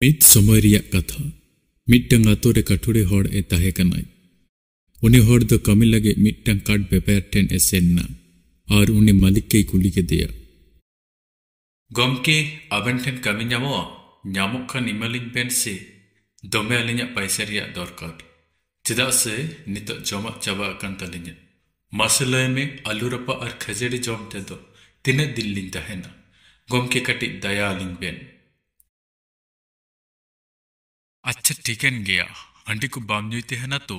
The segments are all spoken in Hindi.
ᱢᱤᱫ ᱥᱚᱢᱚᱭ ᱨᱮᱭᱟᱜ ᱠᱟᱛᱷᱟ ᱢᱤᱫᱴᱟᱝ ᱟᱛᱳ ᱨᱮ ᱠᱟᱴᱷᱩᱨᱤ ᱦᱚᱲ ᱮ ᱛᱟᱦᱮᱸ ᱠᱟᱱᱟᱭ। ᱩᱱᱤ ᱦᱚᱲ ᱫᱚ ᱠᱟᱹᱢᱤ ᱞᱟᱹᱜᱤᱫ ᱢᱤᱫᱴᱟᱝ ᱠᱟᱴ ᱵᱮᱯᱟᱨ ᱴᱷᱮᱱ ᱮ ᱥᱮᱱ ᱮᱱᱟ ᱟᱨ ᱩᱱᱤ ᱢᱟलिᱠ ᱠᱮ ᱠᱩᱞᱤ ᱠᱮᱫᱮᱭᱟ, ᱜᱚᱢᱠᱮ ᱟᱵᱮᱱ ᱴᱷᱮᱱ ᱠᱟᱹᱢᱤ ᱧᱟᱢᱚᱜᱼᱟ? ᱧᱟᱢᱚᱜ ᱠᱷᱟᱱ ᱮᱢᱟᱞᱤᱧ ᱵᱮᱱ ᱥᱮ, ᱫᱚᱢᱮ ᱟᱹᱞᱤᱧᱟᱜ ᱯᱟᱭᱥᱟ ᱨᱮᱭᱟᱜ ᱫᱚᱨᱠᱟর। ᱪᱮᱫᱟᱜ ᱥᱮ ᱱᱤᱛᱚᱜ ᱡᱚᱢᱟᱜ ᱪᱟᱵᱟ ᱟᱠᱟᱱ ᱛᱟᱹᱞᱤᱧᱟ। ᱢᱟᱥᱮ ᱞᱟᱹᱭ ᱢᱮ ᱟᱞᱩ ᱨᱟᱯᱟᱜ ᱟᱨ ᱠᱷᱟᱹᱡᱟᱹᱲᱤ ᱡᱚᱢ ᱛᱮᱫᱚ ᱛᱤᱱᱟᱹᱜ ᱫᱤᱱ ᱞᱤᱧ ᱛᱟᱦᱮᱱᱟ? ᱜᱚᱢᱠᱮ ᱠᱟᱹᱴᱤᱡ ᱫᱟᱭᱟ ᱟᱹᱞᱤᱧ ᱵᱮᱱ। ᱟᱪᱪᱷᱟ ᱴᱷᱤᱠᱟᱹᱱ ᱜᱮᱭᱟ, ᱦᱟᱺᱰᱤ ᱠᱚ ᱵᱟᱢ ᱧᱩᱭ ᱛᱟᱦᱮᱱᱟ ᱛᱚ?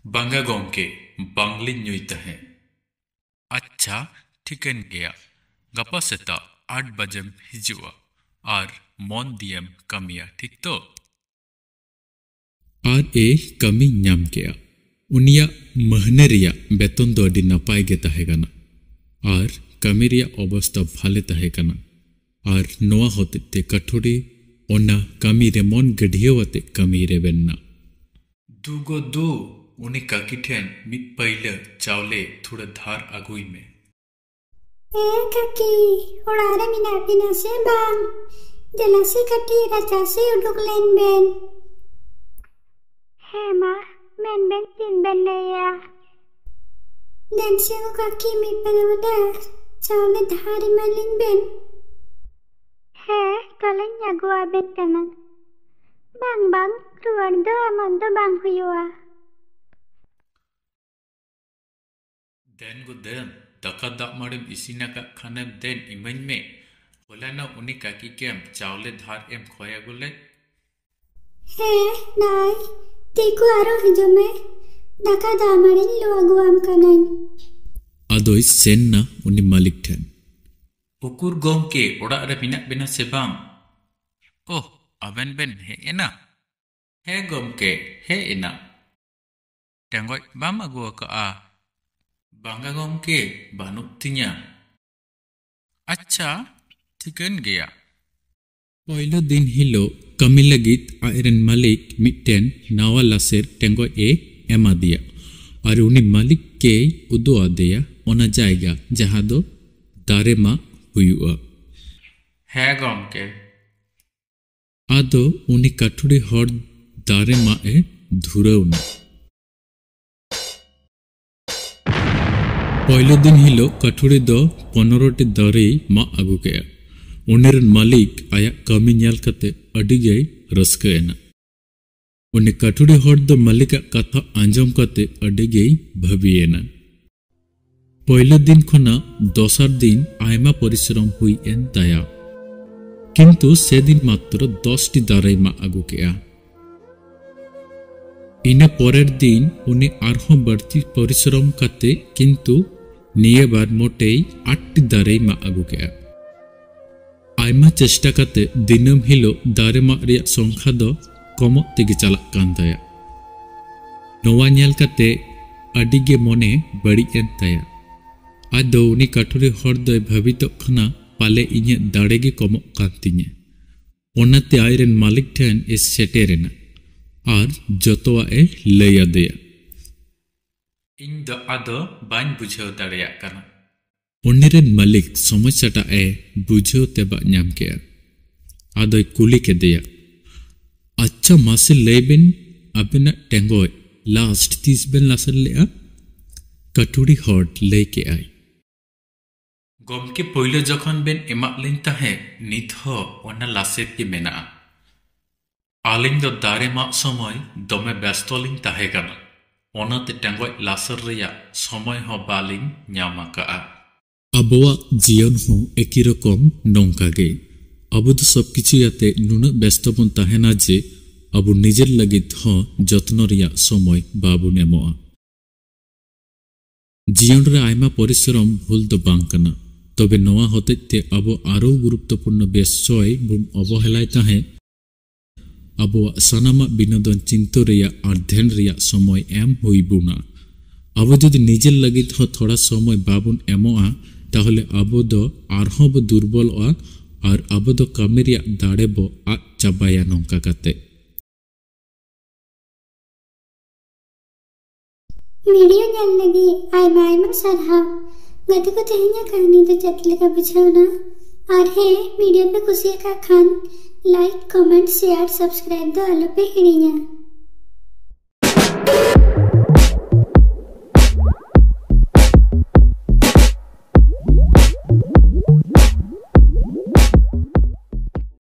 ᱵᱟᱝᱟ ᱜᱚᱢᱠᱮ, ᱵᱟᱝᱞᱤᱧ ᱧᱩᱭ ᱛᱟᱦᱮᱸ। ᱟᱪᱪᱷᱟ ᱴᱷᱤᱠᱟᱹᱱ ᱜᱮᱭᱟ, ᱜᱟᱯᱟ ᱥᱮᱛᱟᱜ 8 ᱵᱟᱡᱮᱢ ᱦᱤᱡᱩᱜᱼᱟ ᱟᱨ ᱢᱚᱱ ᱫᱤᱭᱮᱢ ᱠᱟᱹᱢᱤᱭᱟ, ᱴᱷᱤᱠ ᱛᱚ? ᱟᱨ ᱠᱟᱹᱢᱤ ᱧᱟᱢ ᱠᱮᱜᱼᱟ। ᱩᱱᱤᱭᱟᱜ ᱢᱟᱹᱦᱱᱟᱹ ᱨᱮᱭᱟᱜ ᱵᱮᱛᱚᱱ ᱫᱚ ᱟᱹᱰᱤ ᱱᱟᱯᱟᱭ ᱜᱮ ᱛᱟᱦᱮᱸ ᱠᱟᱱᱟ ᱟᱨ ᱠᱟᱹᱢᱤ ᱨᱮᱭᱟᱜ ᱚᱵᱚᱥᱛᱷᱟ ᱵᱷᱟᱞᱮ ᱛᱟᱦᱮᱸ ᱠᱟᱱᱟ। ᱟᱨ ᱱᱚᱣᱟ ᱦᱚᱛᱮᱡ ᱛᱮ ᱠᱟᱴᱷᱩᱨᱤ ᱚᱱᱟ ᱠᱟᱹᱢᱤ ᱨᱮ ᱢᱚᱱ ᱜᱟᱹᱰᱭᱟᱹᱣ ᱟᱛᱮ ᱠᱟᱹᱢᱤ ᱨᱮᱵᱮᱱ ᱱᱟ। ᱫᱩ उन्हीं काकी ठेन मित पहले चावले थोड़ा धार आगुई में। काकी ओड़ारे मिना बिना से बांग जलासी कटी राचासी उडुक लेन बेन। है माँ मैं बेन तीन बेन लेया। डेंसी को काकी मित पदवड़ा चावले धारी मलिन बेन। है कलें यागुआ बेन कना। बांग रुआर दो अमन दो बांग हुआ। देन गो देन दका दाग मारेम इसीना का खाने देन इमन में बोला ना उन्हीं काकी के हम चावले धार एम खोया बोले। है नाई देखो आरो हिजो में दका दाग मारे लो अगुआम कनाई। अदोई सेन ना उन्हीं मालिक ठेन उकुर गोम के ओड़ा रे बिना बिना से बांग। ओह अबेन बेन है एना? है गोम के है एना। टेंगोय बाम अगुआ का आ बांगा गमके बानुक तिnya। अच्छा ठिकन गया। पहला दिन हिलो कमी लगित आयरन मालिक मिट्टेन नावा लासेर टेंगो ए एमा दिया और उन्हीं मालिक के उदो आदेया ओना जाएगा जहां दो दारे मा हुआ है गमके। आदो उन्हीं काठुरी हर दारे मा ए धुरौना। पहले दिन हिलो काठुरी दो 15टी दारे मा आगु के उन्हें मालिक आया कमी न्याल कते अडी गई रस्केना। उन्हें काठुरी हर दो मालिक कथा आंजम कते अडी गई भाबिएना। पहले दिन खना दोसर दिन आयमा परिश्रम हुई एन ताया किंतु से दिन मात्र 10टी दारे मा आगु के इना परेर दिन उन्हें आरहों बढ़ती परिश्रम कते किंतु निये बार मोटे 8टी दारे मा आगु के आयमा चेष्टा कते दिनम हिलो दारे मा रिया संख्या दो कमो तेगे चालक कान ताया। नोवा न्याल कते अडिगे मोने बड़ी एन ताया। आदो उनी काठुरी हर दो भाबितो खना पाले इnye दाड़ेगे कमो कान तिnye। ओनाते आयरन मालिक ठेन इस सेटेरेना और जतोआ ए लैया देया। इन दो आदो बाñ बुझाव दाड़ेया काना। उन्हें मालिक समस्याटा ए बुझाव तेबा ᱧᱟᱢ केया। आदोय कुली केदेया, अच्छा मासे लैबेन आबेना टेंगोय लास्ट तीस बेन लासर लेआ? काठुरी हर लೈ के आय, गमके पहले जखन बेन एमाक लिन ताहे नित हो ओना लासेर के मेना। आलिंग दो दारे माक समय दमे व्यस्त लिन ताहे काना। ओनाते टेंगोय लासर रेया समय हो बालिंग ᱧᱟᱢ आकाआ। अबोआ जीवन हो एकी रकम नौका गे अबो दो सब किछु याते नुना व्यस्त बन ताहेना जे अबो निजेर लगित हो जत्न रेया समय बाबुन एमोआ। जीवन रे आयमा परिश्रम भूल दो बांग काना, तबे नोआ होतेते अबो आरो गुरुत्वपूर्ण बेसय बुन अवहेलाय ताहे अबो सानामा बिनोदन चिंतो रेया और ध्यान रेया समय एम हुई बुना। अबो जदि निजेर लगित हो थोड़ा समय बाबुन एमोआ ताहले अबो दो आरहों बो दुर्बलआ और अबो दो कामी रेया दाड़े बो आद चाबाया नोंका काते। वीडियो ñel lagi आयमा आयमा सारहाव। गति को तेहnya कहानी तो चतले का बुझावना और हे वीडियो पे कुछ का Khan like comment share subscribe दो आलो पे हिड़िया।